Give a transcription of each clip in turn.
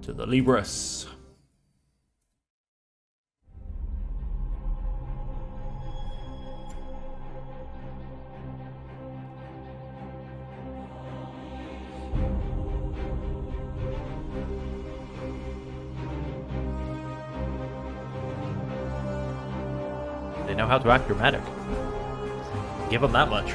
to the Libris. They know how to act dramatic. Give them that much.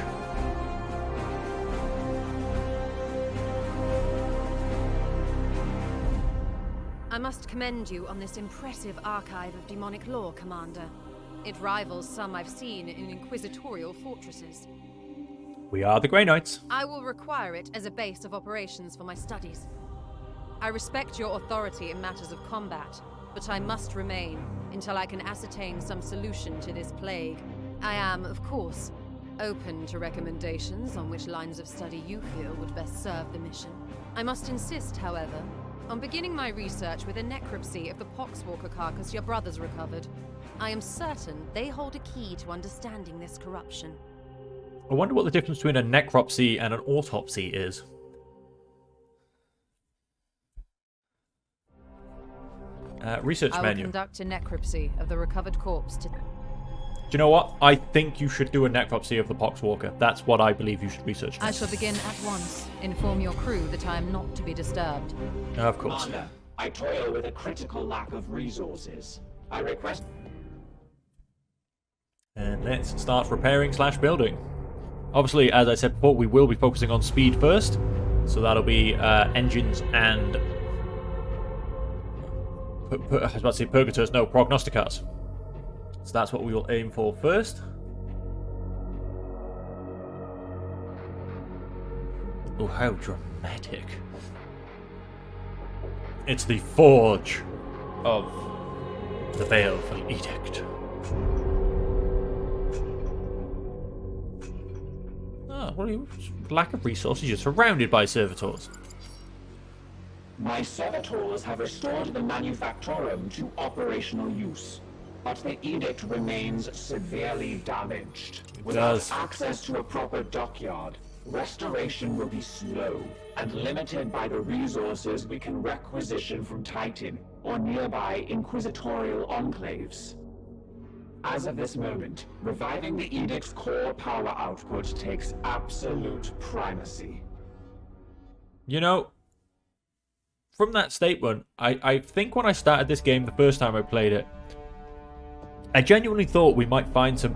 I must commend you on this impressive archive of demonic lore, Commander. It rivals some I've seen in inquisitorial fortresses. We are the Grey Knights. I will require it as a base of operations for my studies. I respect your authority in matters of combat, but I must remain until I can ascertain some solution to this plague. I am, of course, open to recommendations on which lines of study you feel would best serve the mission. I must insist, however, on beginning my research with a necropsy of the Poxwalker carcass your brothers recovered. I am certain they hold a key to understanding this corruption. I wonder what the difference between a necropsy and an autopsy is. Research I will menu. conduct a necropsy of the recovered corpse to... Do you know what? I think you should do a necropsy of the Poxwalker. That's what I believe you should research. I shall begin at once. Inform your crew that I am not to be disturbed. Of course. Commander, I toil with a critical lack of resources. I request... And let's start repairing/building. Obviously, as I said before, we will be focusing on speed first. So that'll be engines and... I was about to say Purgators, no, Prognosticars. So that's what we will aim for first. Oh, how dramatic. It's the Forge of the Baleful Edict. Ah, what are you? Lack of resources, you're surrounded by servitors. My servitors have restored the Manufactorum to operational use, but the edict remains severely damaged. Without access to a proper dockyard, restoration will be slow and limited by the resources we can requisition from Titan or nearby inquisitorial enclaves. As of this moment, reviving the edict's core power output takes absolute primacy. You know, from that statement, I think when I started this game the first time I played it, I genuinely thought we might find some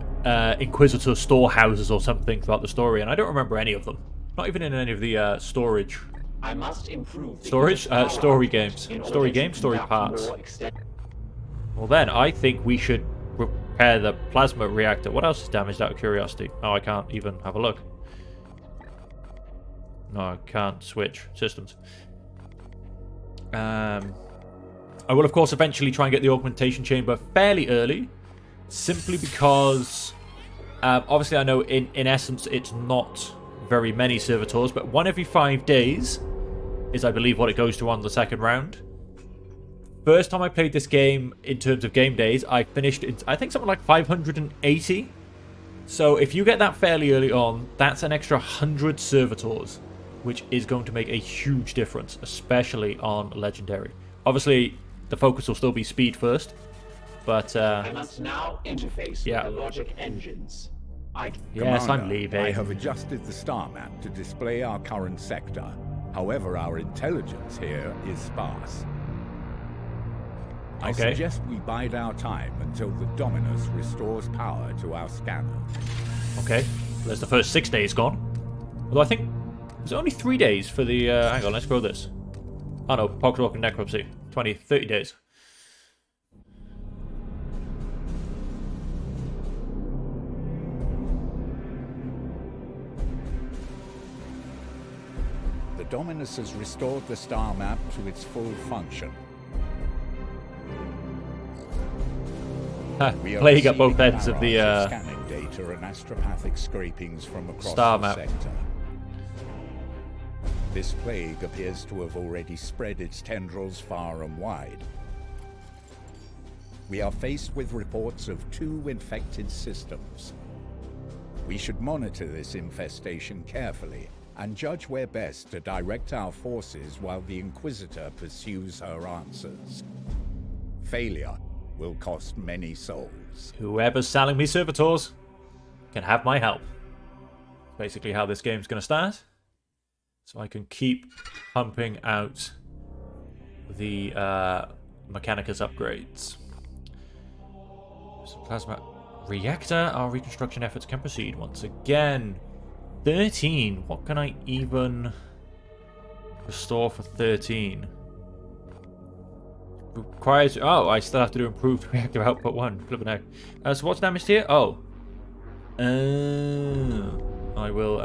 Inquisitor storehouses or something throughout the story, and I don't remember any of them. Not even in any of the storage. I must improve Storage? Story games. Story games? Story parts. Well then, I think we should repair the plasma reactor. What else is damaged out of curiosity? Oh, I can't even have a look. No, I can't switch systems. I will, of course, eventually try and get the augmentation chamber fairly early, simply because, obviously, I know in essence it's not very many servitors, but 1 every 5 days is, I believe, what it goes to on the second round. First time I played this game in terms of game days, I finished, I think, something like 580. So if you get that fairly early on, that's an extra 100 servitors, which is going to make a huge difference, especially on Legendary. Obviously, the focus will still be speed first, but... I must now interface with the logic engines. Yes, Commander, I'm leaving. I have adjusted the star map to display our current sector. However, our intelligence here is sparse. I suggest we bide our time until the Dominus restores power to our scanner. Okay, there's the first 6 days gone. Although I think there's only 3 days for the... hang on, let's grow this. Oh no, Poxwalker and Necropsy. 30 days. The Dominus has restored the star map to its full function. Plague at both ends of the scanning data and astropathic scrapings from across star the map. sector. This plague appears to have already spread its tendrils far and wide. We are faced with reports of 2 infected systems. We should monitor this infestation carefully and judge where best to direct our forces while the Inquisitor pursues her answers. Failure will cost many souls. Whoever's selling me servitors can have my help. Basically how this game's going to start. So I can keep pumping out the Mechanicus upgrades. So plasma reactor, our reconstruction efforts can proceed once again. 13. What can I even restore for 13? Requires. Oh, I still have to do improved reactor output 1. Flipping out. So what's damaged here? Oh. I will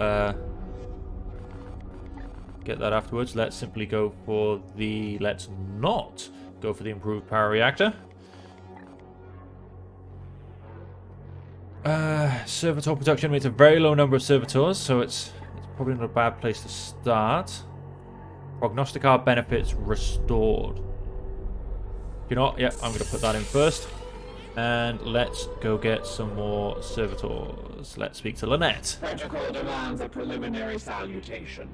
get that afterwards. Let's simply go for the. Let's not go for the improved power reactor. Servitor production. It's a very low number of servitors, so it's probably not a bad place to start. Prognosticar benefits restored. You know what? Yeah, I'm going to put that in first. And let's go get some more servitors. Let's speak to Lynette. Protocol demands a preliminary salutation.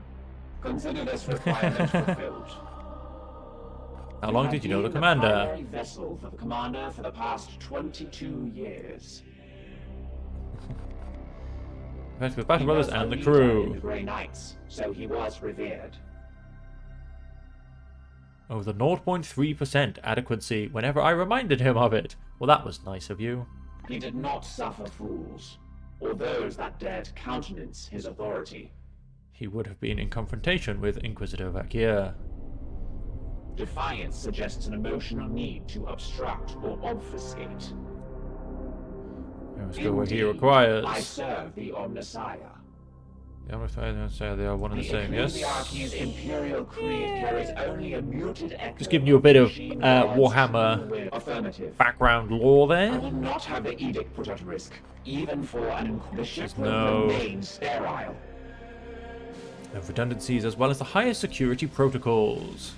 Consider this requirement fulfilled. How long did you know the commander? The primary vessel for the commander for the past 22 years. With Battle Brothers and the crew. The Grey Knights, so he was revered. Oh, the 0.3% adequacy whenever I reminded him of it. Well, that was nice of you. He did not suffer fools, or those that dared countenance his authority. He would have been in confrontation with Inquisitor Valkir. Defiance suggests an emotional need to obstruct or obfuscate. Let's go where he requires. I serve the Omnissiah. The Omnissiah, they are one and the same, yes? Ecclesiarchy's imperial creed carries only a muted echo. Just giving you a bit of Warhammer background lore there. I will not have the edict put at risk, even for the ship no will remain sterile. Of redundancies as well as the highest security protocols.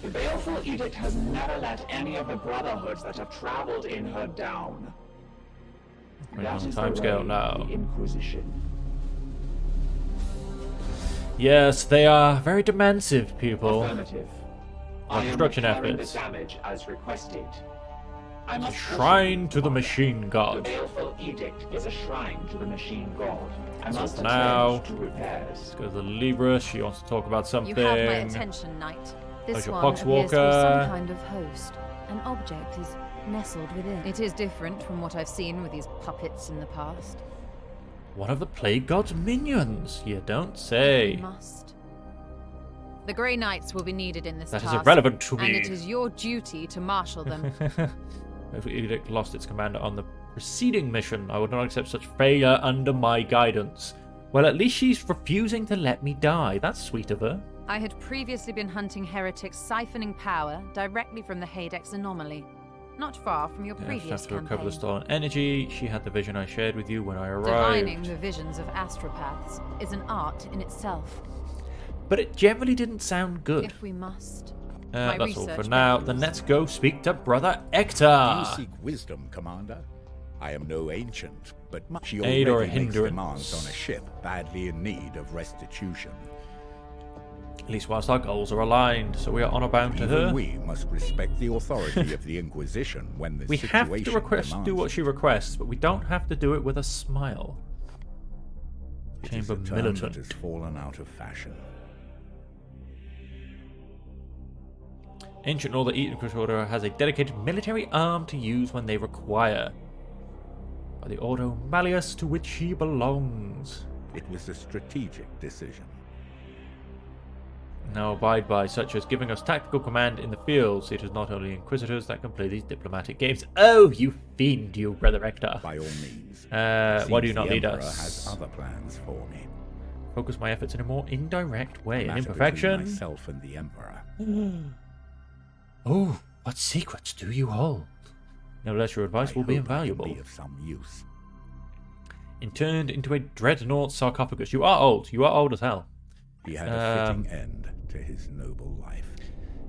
The baleful edict has never let any of the brotherhoods that have traveled in her down. We're on timescale now. Inquisition. Yes, they are very demansive people. Affirmative. On construction repairing efforts. The damage as requested. I It's a must shrine to the machine The god. baleful edict is a shrine to the machine god. I must for now, attend to repairs. Let's go to the Libra. She wants to talk about something. You have my attention, Knight. This your one Poxwalker. appears to be some kind of host. An object is nestled within. It is different from what I've seen with these puppets in the past. One of the Plague God's minions. You don't say. We must. The Grey Knights will be needed in this That is task, irrelevant to and me. it is your duty to marshal them. If the Edict lost its commander on the preceding mission, I would not accept such failure under my guidance. Well, at least she's refusing to let me die. That's sweet of her. I had previously been hunting heretics siphoning power directly from the Hadex anomaly, not far from your Yeah, she previous has to recover campaign. the stolen energy. She had the vision I shared with you when I arrived. Divining the visions of astropaths is an art in itself. But it generally didn't sound good. If we must. My That's all for research now. records. Then let's go speak to Brother Do you Ector. seek wisdom, Commander? I am no ancient, but much Aid or a already makes hindrance. demands on a ship badly in need of restitution. At least whilst our goals are aligned, so we are honor bound to Even her. we must respect the authority of the Inquisition when the We have to situation do what she requests, but we don't have to do it with a smile. It is Chamber a term militant. that has fallen out of fashion. Ancient Order Inquisitor has a dedicated military arm to use when they require. By the Ordo Malleus to which he belongs. It was a strategic decision. Now abide by, such as giving us tactical command in the fields. It is not only Inquisitors that can play these diplomatic games. Oh, you fiend, you Brother Ector. By all means. Why do you Seems not the lead Emperor us? has other plans for me. Focus my efforts in a more indirect way. An Matter between imperfection. myself and the Emperor. Oh, what secrets do you hold? Nevertheless, your advice will be I hope I can invaluable. be of some use. Turned into a dreadnought sarcophagus. You are old. You are old as hell. He had a fitting end to his noble life.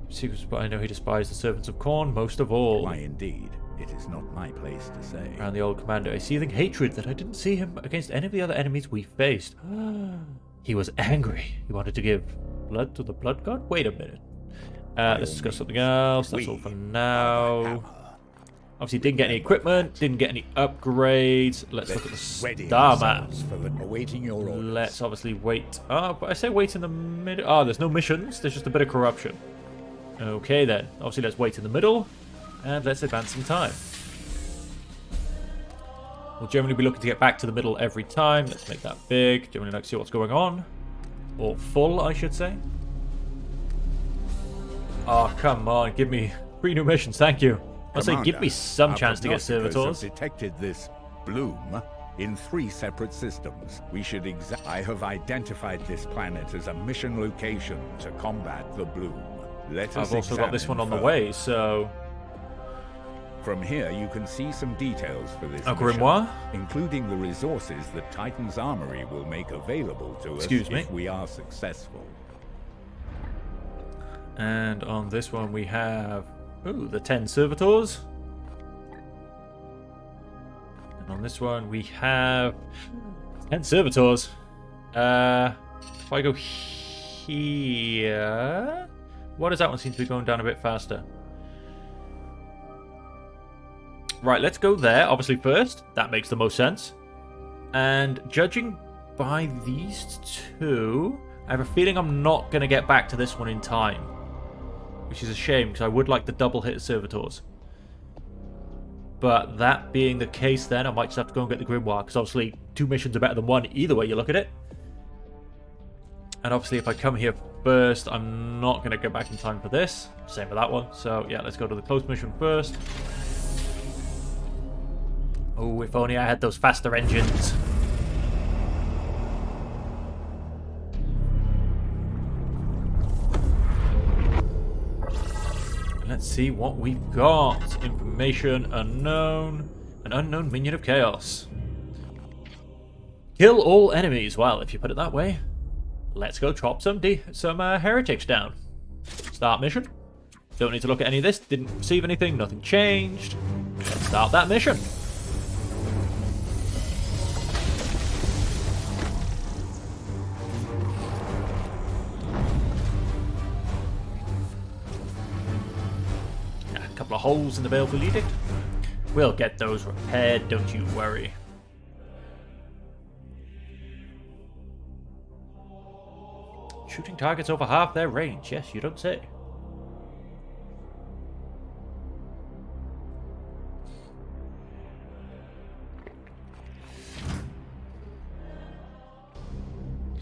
Secrets, but I know he despised the servants of Khorne most of all. Why, indeed. It is not my place to say. Around the old commander, a seething hatred that I didn't see him against any of the other enemies we faced. He was angry. He wanted to give blood to the blood god? Wait a minute. Let's discuss something else. That's all for now. Obviously, didn't get any equipment, didn't get any upgrades. Let's look at the star map. Awaiting your orders. Let's obviously wait. Oh, but I say wait in the middle. Oh, there's no missions. There's just a bit of corruption. Okay, then. Obviously, let's wait in the middle. And let's advance some time. We'll generally be looking to get back to the middle every time. Let's make that big. Generally like to see what's going on. Or full, I should say. Oh, come on. Give me 3 new missions. Thank you. I'll say give me some chance to get servitors. Detected this bloom in 3 separate systems. We should I have identified this planet as a mission location to combat the bloom. Let us I've also got this one on the way, so... From here, you can see some details for this mission, grimoire? including the resources that Titan's Armory will make available to us if we are successful. And on this one we have... Ooh, the 10 servitors. And on this one we have 10 servitors. If I go here... Why does that one seem to be going down a bit faster? Right, let's go there, obviously, first. That makes the most sense. And judging by these 2, I have a feeling I'm not going to get back to this one in time. Which is a shame, because I would like the double hit servitors. But that being the case, then, I might just have to go and get the grimoire, because obviously 2 missions are better than 1, either way you look at it. And obviously, if I come here first, I'm not going to go back in time for this. Same with that one. So, yeah, let's go to the close mission first. Oh, if only I had those faster engines. Let's see what we've got. Information unknown. An unknown minion of chaos. Kill all enemies. Well, if you put it that way. Let's go chop some heretics down. Start mission. Don't need to look at any of this. Didn't receive anything. Nothing changed. Let's start that mission. A couple of holes in the Baleful Edict. We'll get those repaired, don't you worry. Shooting targets over half their range. Yes, you don't say.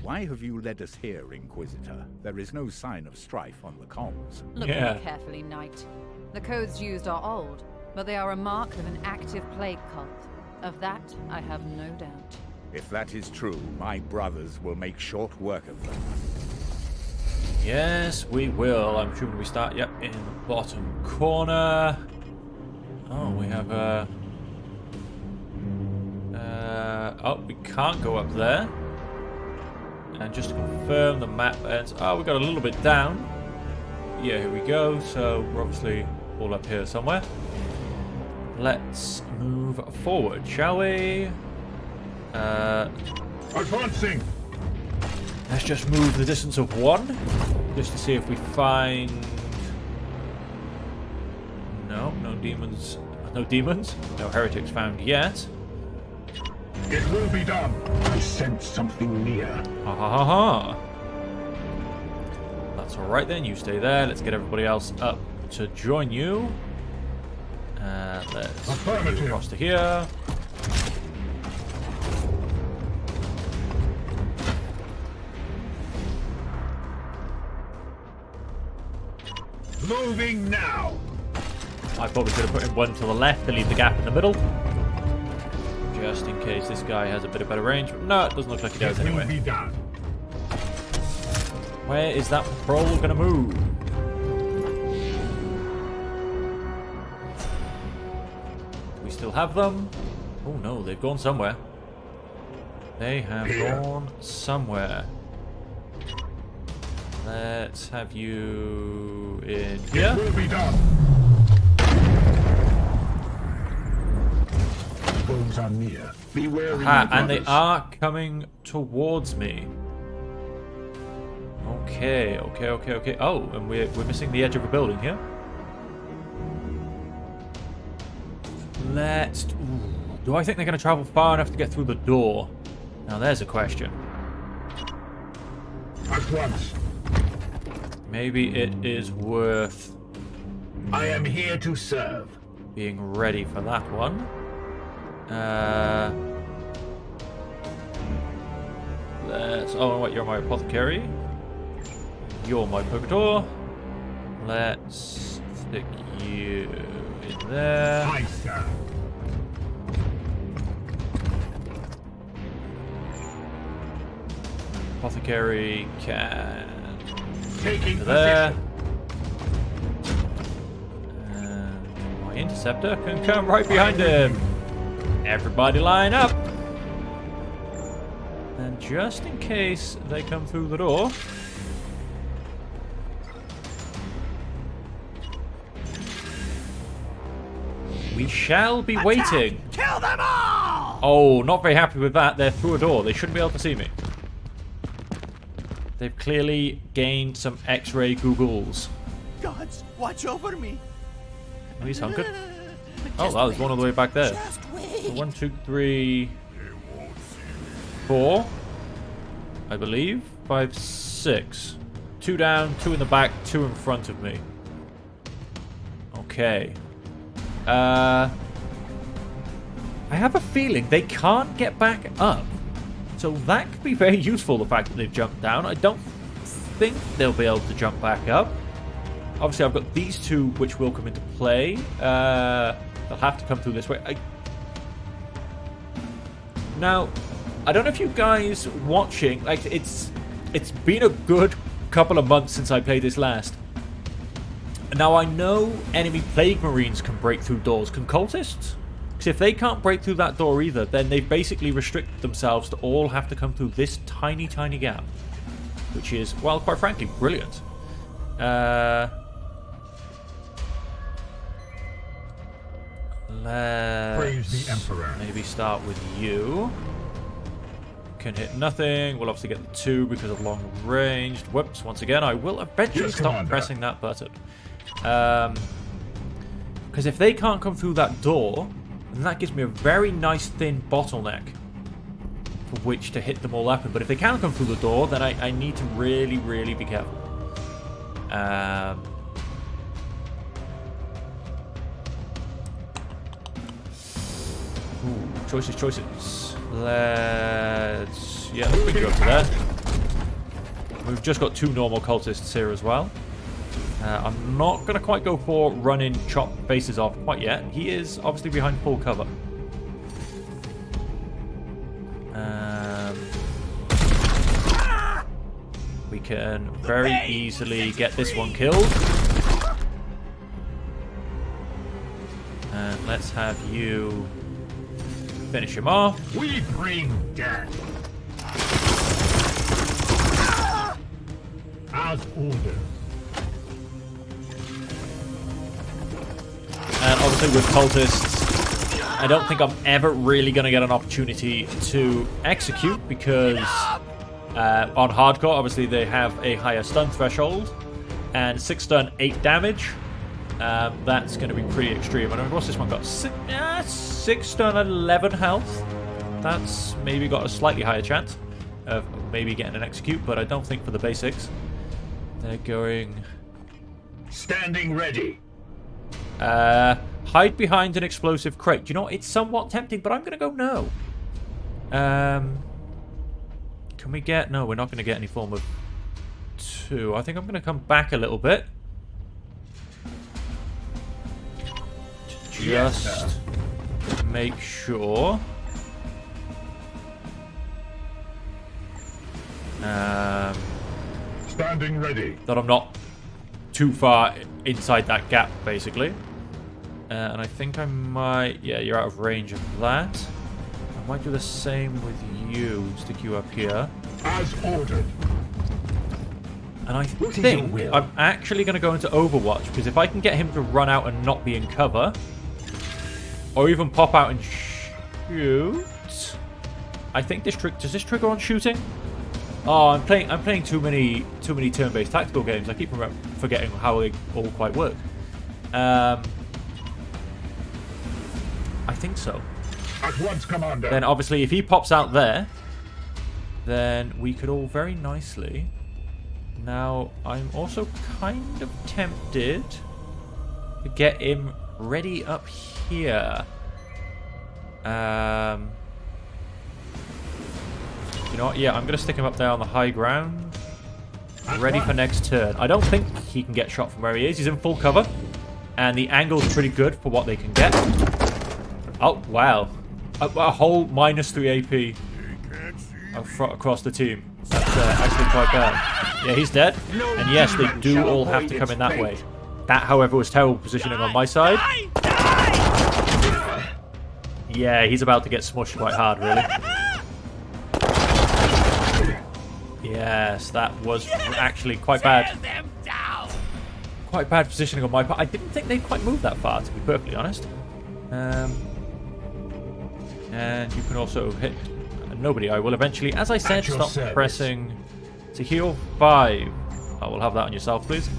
Why have you led us here, Inquisitor? There is no sign of strife on the comms. Look more carefully, Knight. The codes used are old, but they are a mark of an active plague cult. Of that, I have no doubt. If that is true, my brothers will make short work of them. Yes, we will. I'm assuming we start, yep, in the bottom corner. Oh, we have oh, we can't go up there. And just to confirm, the map ends... Oh, we got a little bit down. Yeah, here we go. So, we're obviously all up here somewhere. Let's move forward, shall we? Advancing! Let's just move the distance of 1. Just to see if we find... No, no demons. No demons. No heretics found yet. It will be done. I sense something near. Ha ha ha ha. That's alright then, you stay there. Let's get everybody else up to join you. Let's move across to here. Moving now. I probably could have put in 1 to the left to leave the gap in the middle. Just in case this guy has a bit of better range. But no, it doesn't look like he does anyway. It will be done. Where is that patrol going to move? Do we still have them? Oh no, they've gone somewhere. They have gone somewhere. Let's have you in here. It will be done. catacombs are near. Be wary, my Ha, and they brothers. are coming towards me. Okay. Oh, and we're missing the edge of a building here. Do I think they're going to travel far enough to get through the door? Now there's a question. At once. Maybe it is worth I am here to serve. being ready for that one. Oh, wait, you're my apothecary. You're my purgator. Let's stick you in there. I serve. Apothecary can Taking there. position. And my interceptor can come right behind him. Everybody line up. And just in case they come through the door, we shall be waiting. Kill them all! Oh, not very happy with that. They're through a door. They shouldn't be able to see me. They've clearly gained some X-ray googles. Gods, watch over me. Oh, he's hunkered. Oh, wow, there's one all the way back there. Just So wait. 1, 2, 3, 4, I believe. 5, 6. 2 down, 2 in the back, 2 in front of me. Okay. I have a feeling they can't get back up. So that could be very useful, the fact that they've jumped down. I don't think they'll be able to jump back up. Obviously, I've got these two, which will come into play. They'll have to come through this way. Now, I don't know if you guys watching, like, it's been a good couple of months since I played this last. Now, I know enemy Plague Marines can break through doors. Can cultists? Because if they can't break through that door either, then they've basically restricted themselves to all have to come through this tiny, tiny gap. Which is, well, quite frankly, brilliant. Let's Praise the Emperor. maybe start with you. Can hit nothing. We'll obviously get the 2 because of long range. Whoops, once again, I will eventually Yes, stop Commander. pressing that button. Because if they can't come through that door, then that gives me a very nice thin bottleneck for which to hit them all up in. But if they can come through the door, then I need to really, really be careful. Ooh, choices. Let's... Yeah, let's bring you up to there. We've just got 2 normal cultists here as well. I'm not going to quite go for run-in, chop faces off quite yet. He is obviously behind full cover. We can very easily get this one killed. And let's have you finish him off. We bring death. As ordered. And obviously with cultists, I don't think I'm ever really going to get an opportunity to execute because on hardcore, obviously they have a higher stun threshold. And 6 stun, 8 damage. That's going to be pretty extreme. And what's this one got? 6 stun, 11 health. That's maybe got a slightly higher chance of maybe getting an execute, but I don't think for the basics. They're going... Standing ready. Hide behind an explosive crate. You know, it's somewhat tempting, but I'm going to go no. Can we get... No, we're not going to get any form of 2. I think I'm going to come back a little bit. Just make sure. Standing ready. That I'm not too far inside that gap, basically. And I think I might... Yeah, you're out of range of that. I might do the same with you. Stick you up here. As ordered. And I is your think will? I'm actually going to go into Overwatch, because if I can get him to run out and not be in cover, or even pop out and shoot. I think this does this trigger on shooting? Oh, I'm playing too many turn-based tactical games. I keep forgetting how they all quite work. I think so. At once, Commander. Then obviously if he pops out there, then we could all very nicely. Now I'm also kind of tempted to get him ready up here. You know what? Yeah, I'm going to stick him up there on the high ground. Ready for next turn. I don't think he can get shot from where he is. He's in full cover. And the angle's pretty good for what they can get. Oh, wow. A whole -3 AP across the team. That's actually quite bad. Yeah, he's dead. And yes, they do all have to come in that way. That, however, was terrible positioning on my side. Yeah, he's about to get smushed quite hard, really. Yes, that was actually quite bad. Quite bad positioning on my part. I didn't think they'd quite move that far, to be perfectly honest. And you can also hit nobody. I will eventually, as I said, stop pressing to heal 5. I will have that on yourself, please.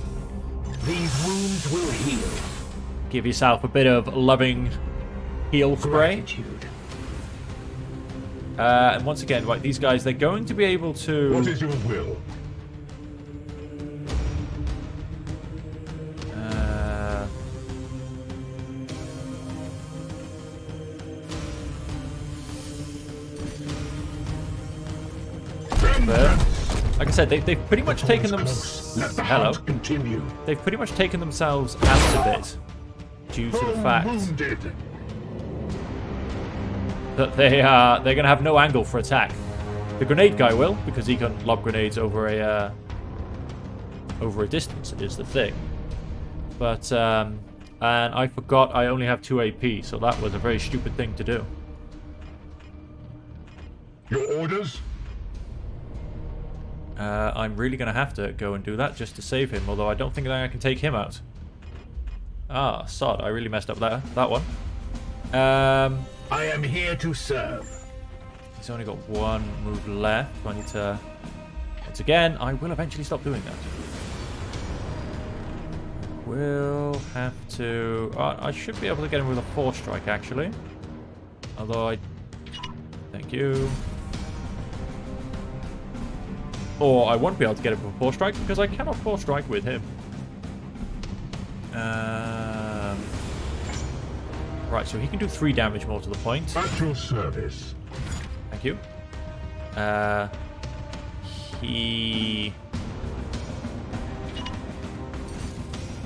These wounds will heal. Give yourself a bit of loving heal spray. Gratitude. And once again, right, these guys, they're going to be able to... What is your will? Like I said, they've pretty much taken them... Hello. Continue. They've pretty much taken themselves out of it due to the fact that they're going to have no angle for attack. The grenade guy will, because he can lob grenades over a distance, is the thing. But and I forgot I only have 2 AP, so that was a very stupid thing to do. Your orders? I'm really going to have to go and do that just to save him, although I don't think that I can take him out. Ah, sod, I really messed up that one. I am here to serve. He's only got 1 move left. I need to... Once again, I will eventually stop doing that. Will have to... I should be able to get him with a 4 strike, actually. Although I... Thank you. Or I won't be able to get him with a 4 strike because I cannot 4 strike with him. Right, so he can do 3 damage more to the point. At your service. Thank you. He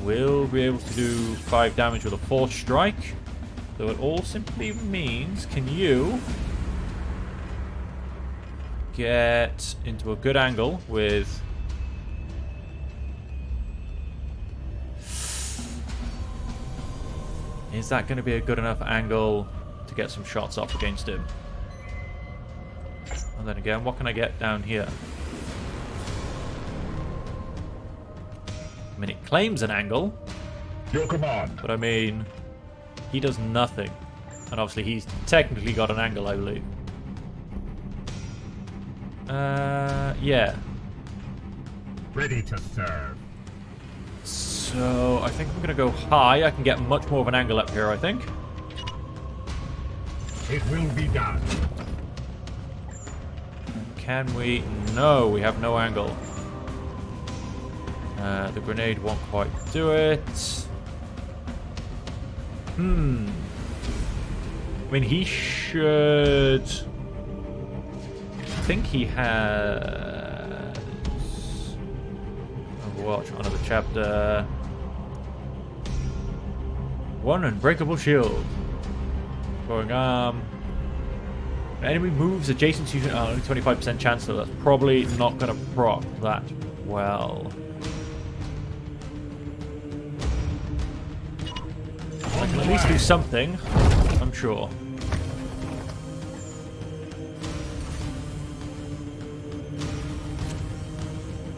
will be able to do 5 damage with a 4 strike. So it all simply means, can you get into a good angle with... Is that going to be a good enough angle to get some shots off against him? And then again, what can I get down here? I mean, it claims an angle. Your command. But I mean, he does nothing. And obviously he's technically got an angle, I believe. Yeah. Ready to serve. So, I think I'm going to go high. I can get much more of an angle up here, I think. It will be done. Can we? No, we have no angle. The grenade won't quite do it. I mean, he should... I think he has... Watch another chapter. 1 unbreakable shield. Going arm. Enemy moves adjacent to you. Only 25% chance, so that's probably not going to proc that well. I can at least do something, I'm sure.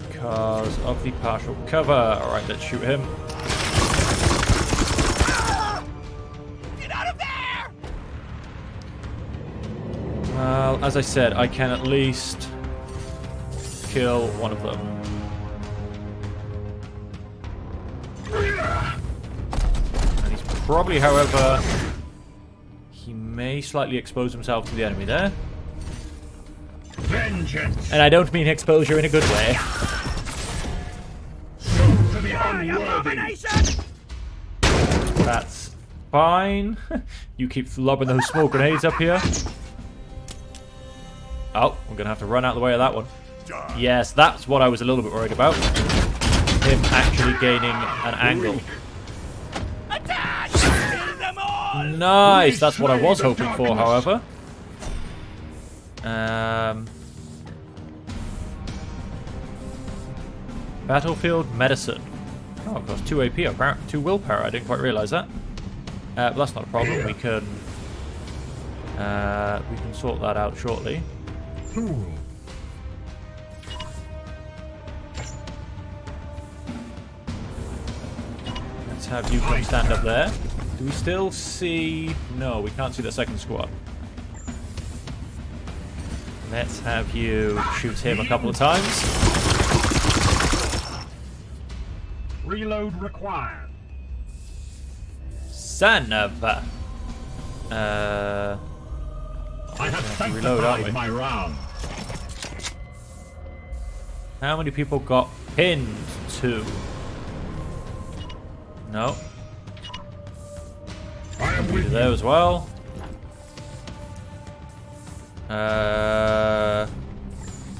Because of the partial cover. Alright, let's shoot him. Get out of there! Well, as I said, I can at least kill one of them. And he's probably, however, he may slightly expose himself to the enemy there. Vengeance. And I don't mean exposure in a good way. To the unworthy. That's fine. You keep lobbing those smoke grenades up here. Oh, I'm going to have to run out of the way of that one. Yes, that's what I was a little bit worried about. Him actually gaining an angle. Nice, that's what I was hoping for, however. Battlefield medicine. Oh, of course, 2 AP, apparently 2 willpower. I didn't quite realize that. But that's not a problem. We can sort that out shortly. Let's have you come stand up there. Do we still see... No, we can't see the second squad. Let's have you shoot him a couple of times. Reload required. Son of a... I have reload, aren't we? sanctified my round. How many people got pinned? 2. No. I am You with there you. as well.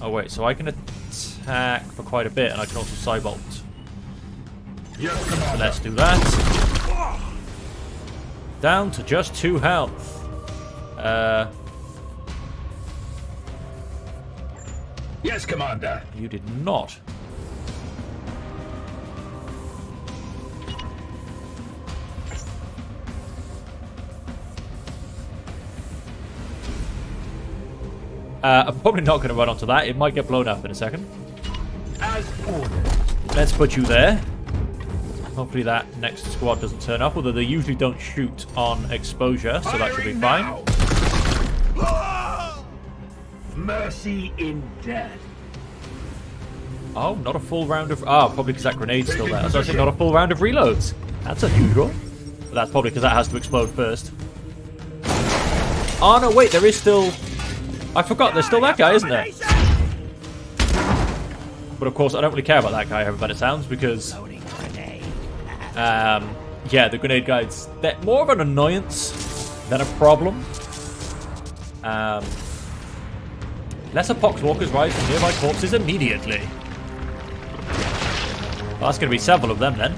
Oh wait, so I can attack for quite a bit, and I can also cybolt. Yes, So Commander. let's do that. Down to just 2 health. Yes, Commander. You did not. I'm probably not going to run onto that. It might get blown up in a second. As ordered. Let's put you there. Hopefully that next squad doesn't turn up, although they usually don't shoot on exposure, so that should be Firing fine. now. Mercy in death. Oh, not a full round of... Oh, probably because that grenade's still there. So I think not a full round of reloads. That's unusual. But that's probably because that has to explode first. Oh, no, wait, there is still... I forgot, there's still that guy, isn't there? But of course, I don't really care about that guy, however bad it sounds, because... yeah, the grenade guys, they're more of an annoyance than a problem. Lesser poxwalkers rise from nearby corpses immediately. Well, that's going to be several of them then.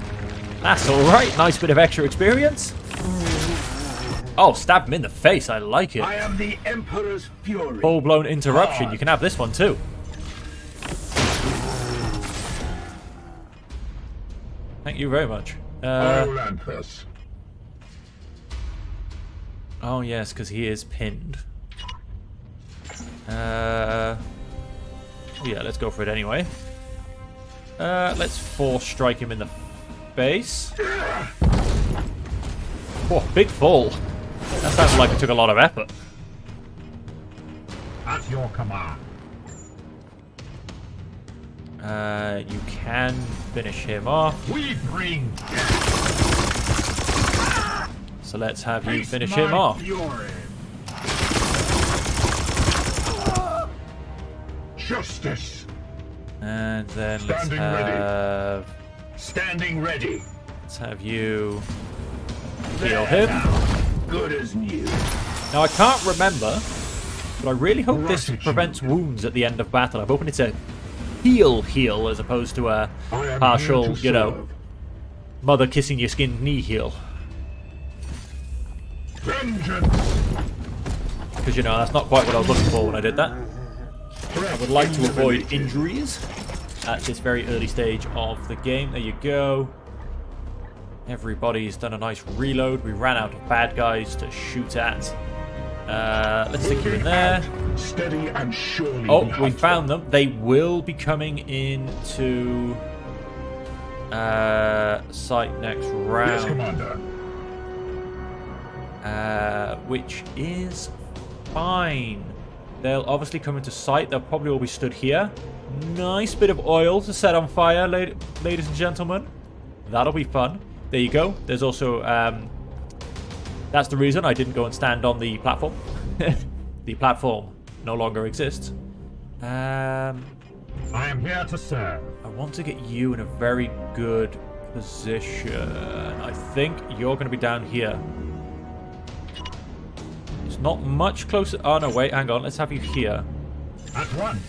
That's alright, nice bit of extra experience. Oh, stab him in the face, I like it. I am the Emperor's fury. Full-blown interruption, you can have this one too. Thank you very much. Olanthus. Oh yes, because he is pinned. Yeah, let's go for it anyway. Let's force strike him in the face. Oh, big fall. That sounded like it took a lot of effort. At your command. You can finish him off. We bring So let's have you Face finish my him off. fury. Justice. And then let's Standing ready. have... Standing ready. Let's have you heal him. Good as new. Now, I can't remember, but I really hope this prevents wounds at the end of battle. I'm hoping it's a heal as opposed to a I am partial, here to you know, serve. mother kissing your skin knee heal. Vengeance. Because, you know, that's not quite what I was looking for when I did that. I would like to avoid injuries at this very early stage of the game. There you go. Everybody's done a nice reload. We ran out of bad guys to shoot at. Let's stick you in there. Steady and surely. Oh, be we hunted. found them. They will be coming into sight next Yes, round. Commander. Which is fine. They'll obviously come into sight. They'll probably all be stood here. Nice bit of oil to set on fire, ladies and gentlemen. That'll be fun. There you go. There's also... that's the reason I didn't go and stand on the platform. The platform no longer exists. I am here to serve. I want to get you in a very good position. I think you're going to be down here. It's not much closer. Oh, no, wait, hang on. Let's have you here. At one.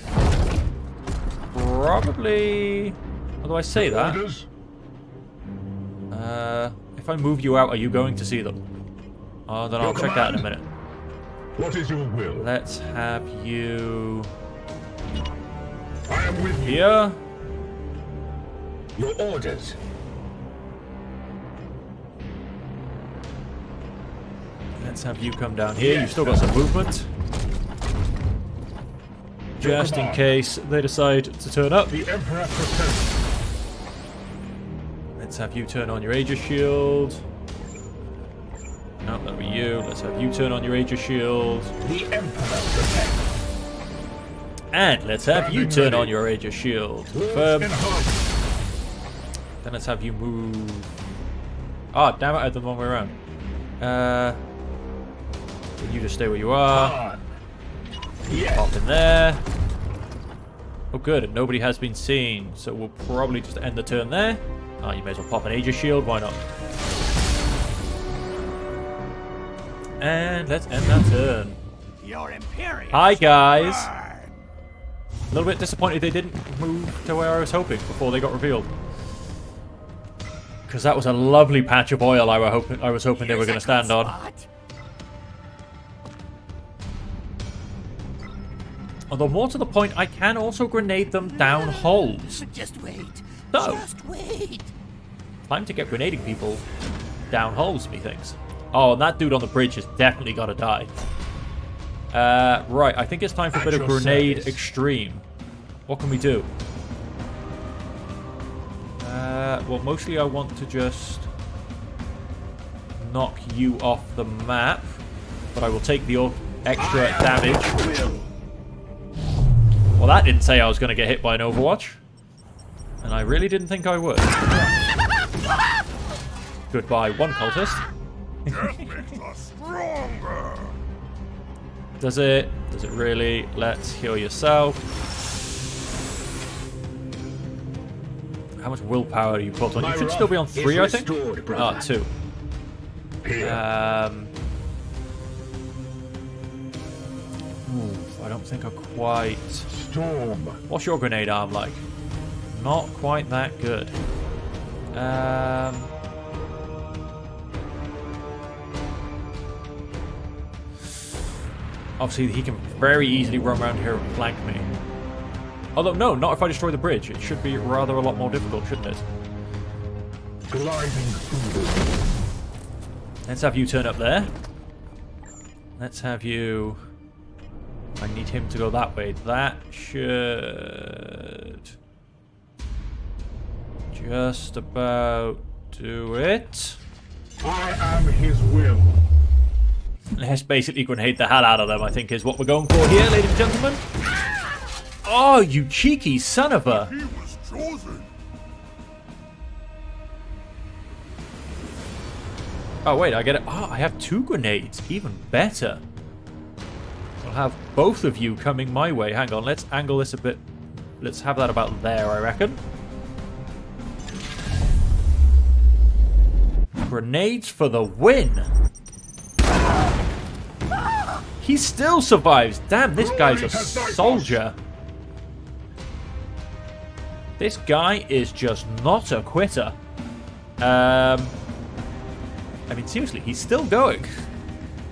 Probably... How do I say that? Orders. If I move you out, are you going to see them? Oh, then I'll check that in a minute. What is your will? Let's have you... I am with you. here. Your orders. Let's have you come down here. You've still got some movement. Just in case they decide to turn up. The Emperor protects. Let's have you turn on your Aegis Shield. No, that'll be you. Let's have you turn on your Aegis Shield. The Emperor protects. And let's have you turn on your Aegis Shield. Confirm. In harmony. Then let's have you move. Ah, damn it, I had them the wrong way around. You just stay where you are. Yes. Pop in there. Oh, good. And nobody has been seen. So we'll probably just end the turn there. Oh, you may as well pop an Aegis Shield. Why not? And let's end that turn. Your Imperium. Hi, guys. A little bit disappointed they didn't move to where I was hoping before they got revealed. Because that was a lovely patch of oil I was hoping they were going to stand on. Although more to the point, I can also grenade them down holes. Just wait. So, Just wait. time to get grenading people down holes, methinks. Oh, and that dude on the bridge has definitely got to die. Right, I think it's time for a bit of grenade extreme. What can we do? Well, mostly I want to just knock you off the map, but I will take the extra damage. Well, that didn't say I was going to get hit by an Overwatch, and I really didn't think I would. Goodbye, one cultist. Does it? Does it really? Let's heal yourself. How much willpower do you put on? You should still be on 3, I think. Ah, 2. I don't think I quite... Storm. What's your grenade arm like? Not quite that good. Obviously, he can very easily run around here and flank me. Although, no, not if I destroy the bridge. It should be rather a lot more difficult, shouldn't it? Gliding through. Let's have you turn up there. Let's have you... I need him to go that way. That should... just about do it. I am his will. Let's basically grenade the hell out of them, I think is what we're going for here, ladies and gentlemen. Oh, you cheeky son of a... He was chosen. Oh, wait, I get it. Oh, I have 2 grenades. Even better. I'll have both of you coming my way. Hang on, let's angle this a bit. Let's have that about there, I reckon. Grenades for the win. He still survives. Damn, this guy's a soldier. This guy is just not a quitter. I mean, seriously, he's still going.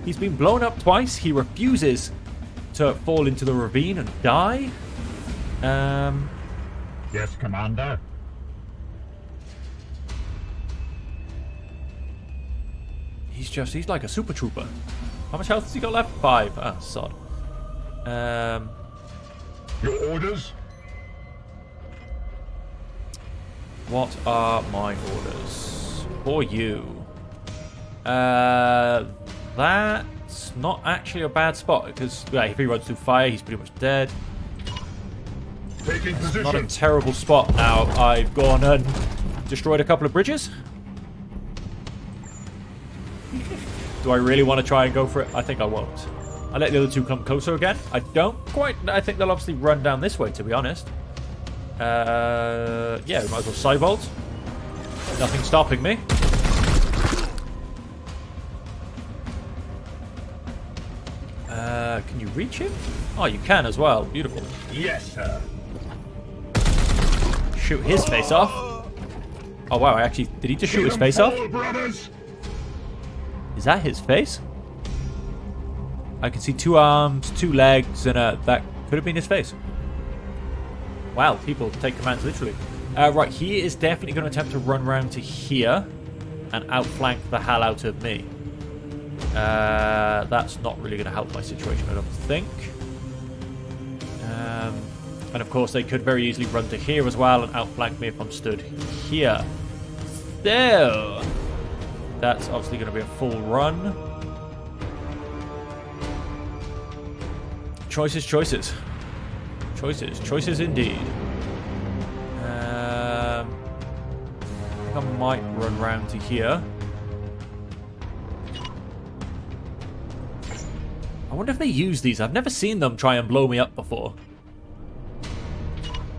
He's been blown up twice. He refuses to fall into the ravine and die. Yes, Commander. He's like a super trooper. How much health has he got left? 5. Ah, sod. Your orders? What are my orders for you? That It's not actually a bad spot, because yeah, if he runs through fire, he's pretty much dead. Taking It's position. not a terrible spot. Now, I've gone and destroyed a couple of bridges. Do I really want to try and go for it? I think I won't. I'll let the other two come closer again. I don't quite... I think they'll obviously run down this way, to be honest. Yeah, we might as well side-vault. Nothing stopping me. Can you reach him? Oh, you can as well. Beautiful. Yes, sir. Shoot his face off. Oh, wow. Did he just shoot his face off? Brothers. Is that his face? I can see 2 arms, 2 legs, and that could have been his face. Wow, people take commands literally. Right, he is definitely going to attempt to run around to here and outflank the hell out of me. That's not really going to help my situation, I don't think. And of course, they could very easily run to here as well and outflank me if I'm stood here. So, that's obviously going to be a full run. Choices, choices. Choices, choices indeed. I think I might run round to here. I wonder if they use these. I've never seen them try and blow me up before.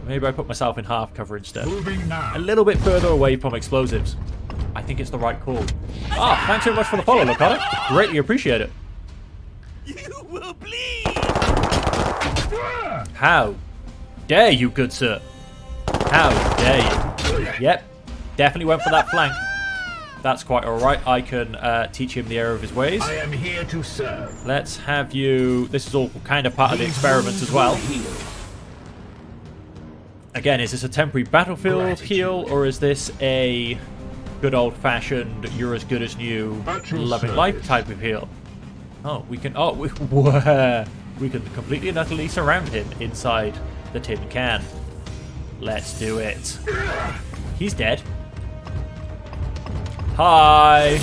Maybe I put myself in half cover instead. Moving now. A little bit further away from explosives. I think it's the right call. Ah, thanks so much for the follow, Lakota. Greatly appreciate it. You will bleed. How dare you, good sir? How dare you? Yep, definitely went for that flank. That's quite alright. I can teach him the error of his ways. I am here to serve. Let's have you... This is all kind of part of the experiment as well. Again, is this a temporary battlefield heal, or is this a good old-fashioned, you're as good as new, loving life type of heal? Oh, we can... Oh, we can completely and utterly surround him inside the tin can. Let's do it. He's dead. Hi!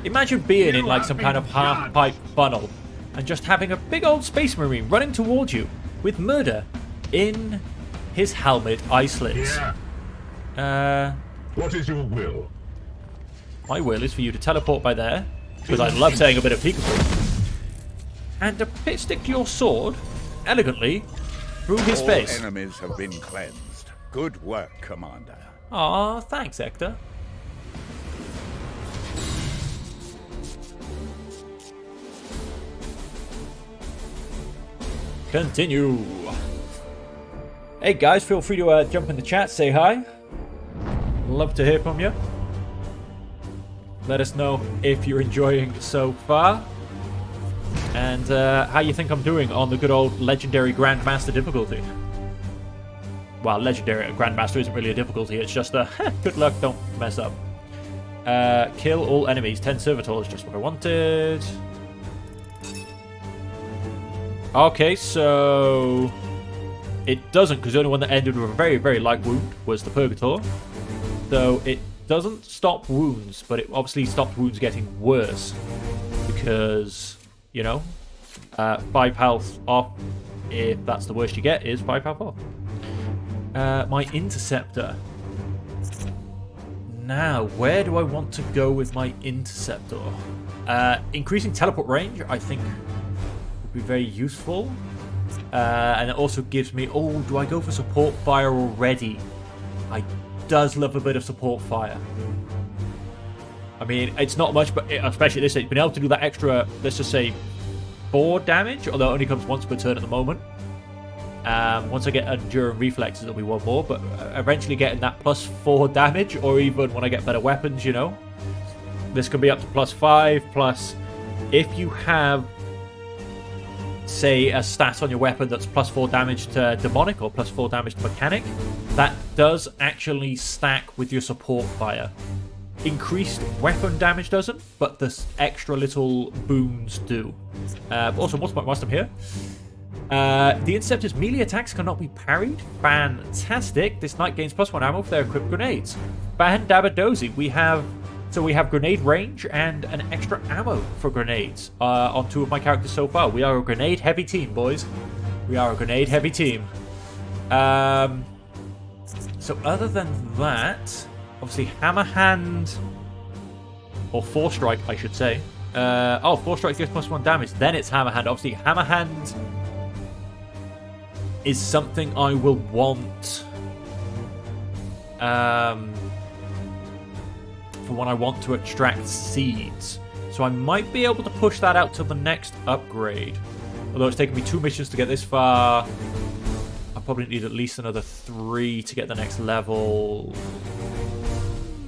Imagine being in like some kind of half-pipe funnel and just having a big old space marine running towards you with murder in his helmet eye slits. What is your will? My will is for you to teleport by there, because I love saying a bit of peekaboo, and to stick your sword elegantly through his face. All enemies have been cleansed. Good work, Commander. Aw, thanks, Hector. Continue. Hey guys, feel free to jump in the chat, say hi. Love to hear from you. Let us know if you're enjoying so far, and how you think I'm doing on the good old Legendary Grandmaster difficulty. Well, Legendary Grandmaster isn't really a difficulty, it's just a good luck, don't mess up. Kill all enemies, 10 servitors, just what I wanted. Okay, so it doesn't, because the only one that ended with a very, very light wound was the Purgator. So it doesn't stop wounds, but it obviously stopped wounds getting worse. Because, you know, 5 health off, if that's the worst you get, is 5 health off. My Interceptor. Now, where do I want to go with my Interceptor? Increasing teleport range, I think, would be very useful. And it also gives me... Oh, do I go for support fire already? I does love a bit of support fire. I mean, it's not much, but especially at this stage, being able to do that extra, let's just say, 4 damage, although it only comes once per turn at the moment. Once I get Enduring Reflexes, it'll be 1 more, but eventually getting that +4 damage, or even when I get better weapons, you know. This could be up to +5, plus if you have, say, a stat on your weapon that's +4 damage to Demonic or +4 damage to Mechanic, that does actually stack with your support fire. Increased weapon damage doesn't, but the extra little boons do. Also, whilst I'm here, the Interceptor's melee attacks cannot be parried. Fantastic. This knight gains +1 ammo for their equipped grenades. Bandabba-dozy. We have So we have grenade range and an extra ammo for grenades on 2 of my characters so far. We are a grenade heavy team, boys. We are a grenade heavy team. So other than that, obviously Hammer Hand, or Force Strike, I should say. Force Strike gives +1 damage. Then it's Hammer Hand. Obviously, Hammer Hand is something I will want for when I want to extract seeds. So I might be able to push that out till the next upgrade. Although it's taken me 2 missions to get this far. I probably need at least another 3 to get the next level.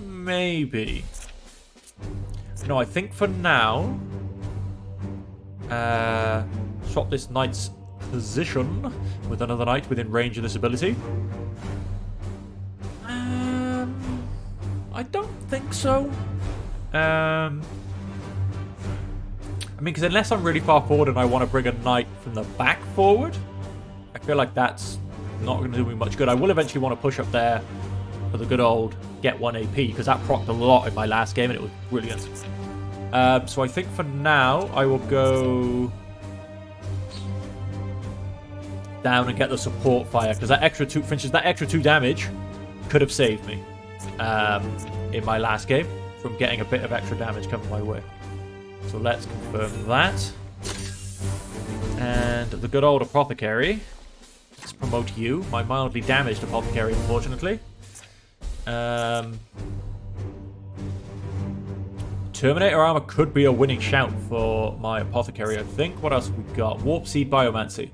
Maybe. No, I think for now, swap this knight's position with another knight within range of this ability. I don't think so. I mean, because unless I'm really far forward and I want to bring a knight from the back forward, I feel like that's not going to do me much good. I will eventually want to push up there for the good old get 1 AP, because that procced a lot in my last game and it was brilliant. So I think for now I will go down and get the support fire, because that extra 2 finishes, that extra 2 damage could have saved me in my last game from getting a bit of extra damage coming my way. So let's confirm that. And the good old apothecary. Let's promote you, my mildly damaged apothecary, unfortunately. Terminator armor could be a winning shout for my apothecary, I think. What else have we got? Warp Seed Biomancy.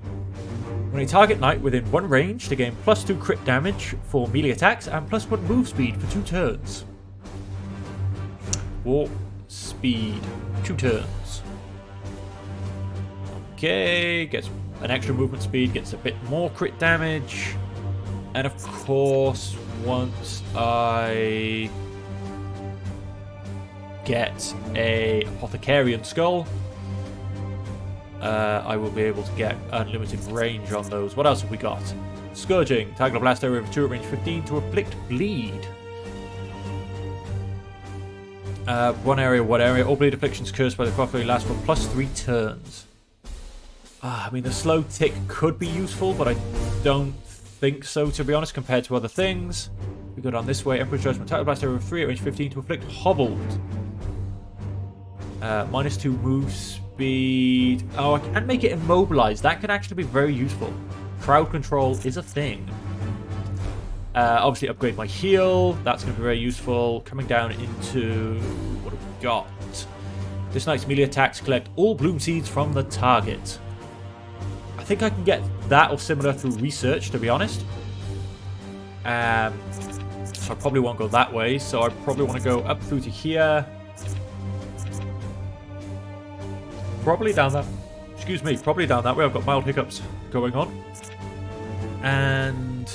When a target knight within 1 range to gain +2 crit damage for melee attacks and +1 move speed for 2 turns. Warp Speed, 2 turns. Okay, gets an extra movement speed, gets a bit more crit damage. And of course, once I get a Apothecarian Skull, I will be able to get unlimited range on those. What else have we got? Scourging. Target blast area of 2 at range 15 to inflict bleed. 1 area, 1 area. All bleed afflictions cursed by the apothecary last for +3 turns. I mean, the slow tick could be useful, but I don't think so, to be honest, compared to other things. We go down this way. Emperor's Judgment. Target blast area of 3 at range 15 to inflict hobbled. -2 move speed. Oh, I can make it immobilized. That could actually be very useful. Crowd control is a thing. Obviously upgrade my heal. That's going to be very useful. Coming down into... what have we got? This knight's melee attacks collect all bloom seeds from the target. I think I can get that or similar through research, to be honest. So I probably won't go that way. So I probably want to go up through to here. Probably down that... excuse me, probably down that way. I've got mild hiccups going on. And...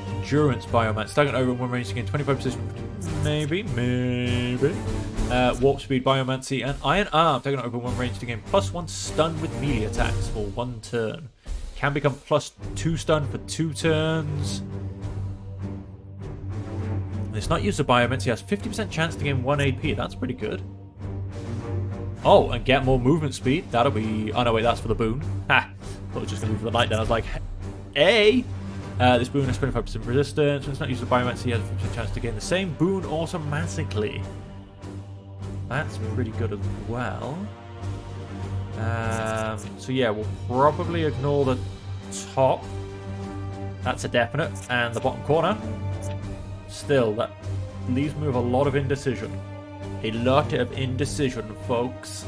endurance biomat. Stagnant over in 1 range to gain 25%. Maybe. Warp speed biomancy and iron arm. Taking over 1 range to gain +1 stun with melee attacks for 1 turn. Can become +2 stun for 2 turns. It's not used a biomancy. Has 50% chance to gain 1 AP. That's pretty good. Oh, and get more movement speed. That'll be... oh no, wait, that's for the boon. Ha! Thought it was just going to be for the night then. I was like, hey! This boon has 25% resistance. When it's not used a biomancy, has a 50% chance to gain the same boon automatically. That's pretty good as well. So yeah, we'll probably ignore the top. That's a definite. And the bottom corner. Still, that leaves me with a lot of indecision. A lot of indecision, folks.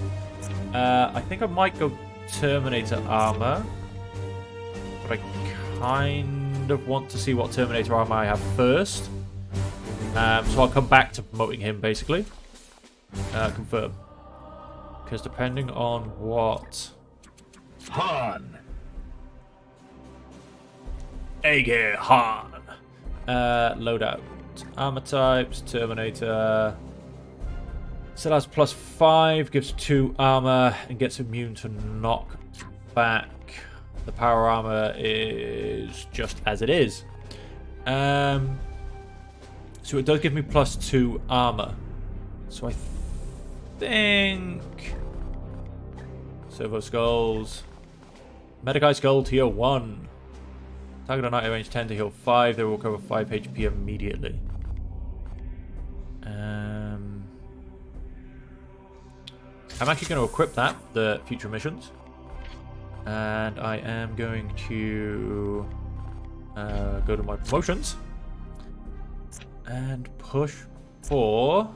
I think I might go Terminator armor. But I kind of want to see what Terminator armor I have first. So I'll come back to promoting him, basically. Confirm. Because depending on what... Han! Aegir Han! Loadout. Armor types, Terminator... still has +5, gives 2 armor, and gets immune to knock back. The power armor is just as it is. So it does give me +2 armor. So I think... Servo Skulls. Medikai Skull tier 1. Target on night range 10 to heal 5. They will recover 5 HP immediately. I'm actually going to equip that, the future missions. And I am going to go to my promotions. And push for...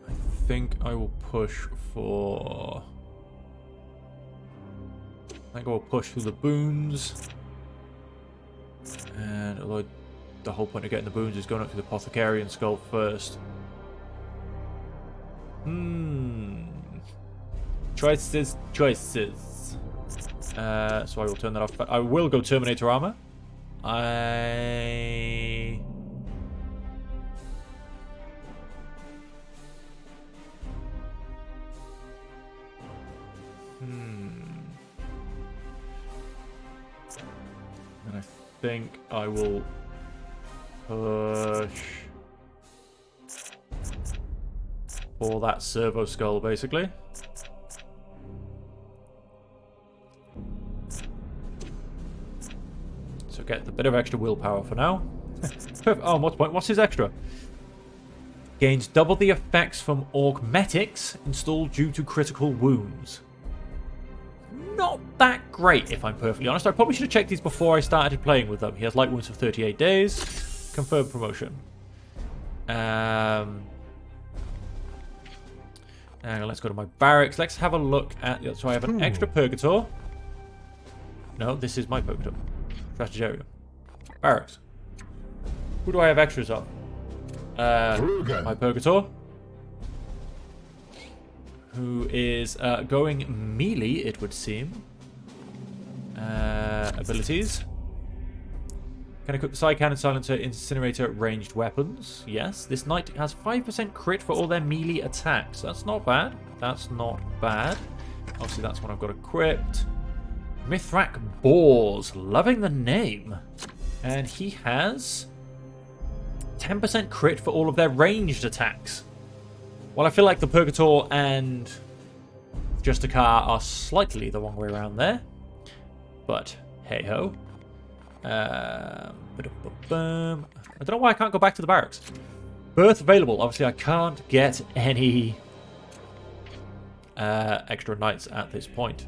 I think I will push for... I think I will push through the boons. And although the whole point of getting the boons is going up to the Apothecarian Skull first. Choices. So I will turn that off. But I will go Terminator Armor. And I think I will push for that Servo Skull, basically. So get a bit of extra willpower for now. Oh, what's his extra? Gains double the effects from Augmetics installed due to critical wounds. Not that great, if I'm perfectly honest. I probably should have checked these before I started playing with them. He has light wounds for 38 days. Confirmed promotion. And let's go to my barracks. Let's have a look at... So I have an extra Purgator. No, this is my Purgator. Strategy area. Barracks. Who do I have extras of? My Purgator. Who is going melee, it would seem. Abilities. Can equip the Side Cannon, Silencer, Incinerator, ranged weapons. Yes. This knight has 5% crit for all their melee attacks. That's not bad. That's not bad. Obviously, that's what I've got equipped. Mithrak Boars. Loving the name. And he has 10% crit for all of their ranged attacks. Well, I feel like the Purgator and Justicar are slightly the wrong way around there. But, hey-ho. I don't know why I can't go back to the barracks. Berth available. Obviously, I can't get any extra knights at this point.